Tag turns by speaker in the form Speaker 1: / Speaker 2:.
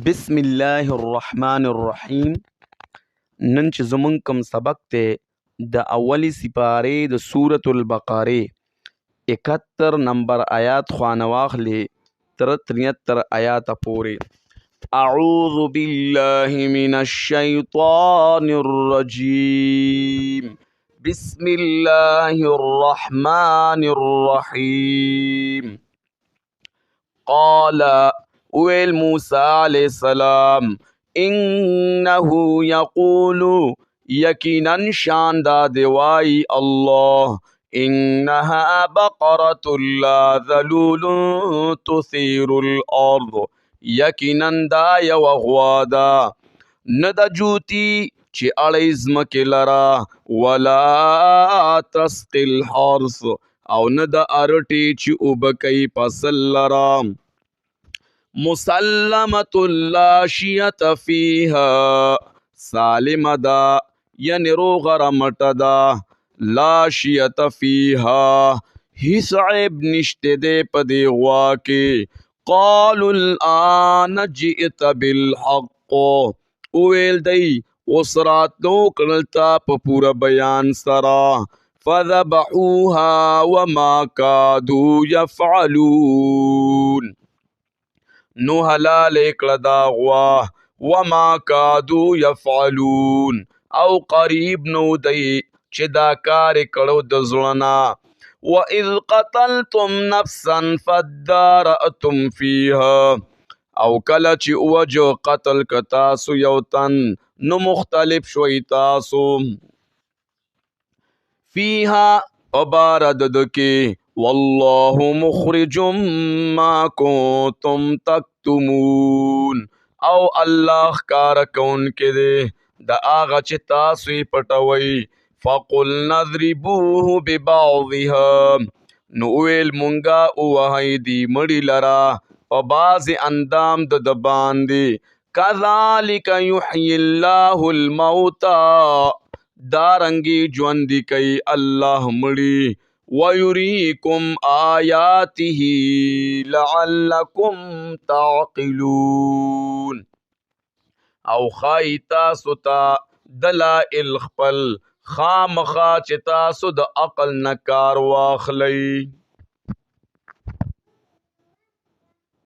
Speaker 1: بسم الله الرحمن الرحیم. نن چې زمونږ کوم سبق ته د اولی سپارې د سورة البقرې 71 نمبر آیات خوانه واخلې تر 73 آیات پورې. اعوذ بالله من الشیطان الرجیم. بسم الله الرحمن الرحیم. قال ویل موسی علیہ السلام انه یقول یقینا شان دا دیوائی اللہ انها بقرة لا ذلول تثیر الارض یقینا دا یو غوادا ندا جوتی چی اړی ځمکې لرا ولا تسقی الحرث او ندا ارټی چی اوبکی فصل لرا مسلمت لا شیت فیها سالم دا یعنی روغ رمٹ دا لا شیت فیها ہیس عیب نشتے دے پدی غواکی. قالوا الان جئت بالحق اویل دی وسرات نو کنلتا پپورا بیان سرا فذبحوها وما کادوا یفعلون نو حلال اکڑا دا غوا وما کادو یفعلون او قریب نو دی چی دا کار کڑو د زړنا. وَإِذْ قَتَلْتُمْ نَفْسًا فَادَّارَأْتُمْ فِيهَا او کله چی وجو قتل کتاسو یوتن نو مختلف شوی تاسو فیها پبارد دکی واللہ مخرج ما کنتم تکتمون او اللہ ښکاره کونکی دی د هغه چې تاسو یې پټوئ. فقلنا اضربوه ببعضها نو ویل مونږه ووهئ دی مړي لرا په بعضې اندام د باندې. کذلک یحیی الله الموتی دارنګي ژوندي کوي الله مړي. وَيُرِيكُمْ آيَاتِهِ لَعَلَّكُمْ تَعْقِلُونَ او خای تاسو ته دلائل خپل خامخا چې تاسو د عقل نه کار واخلئ.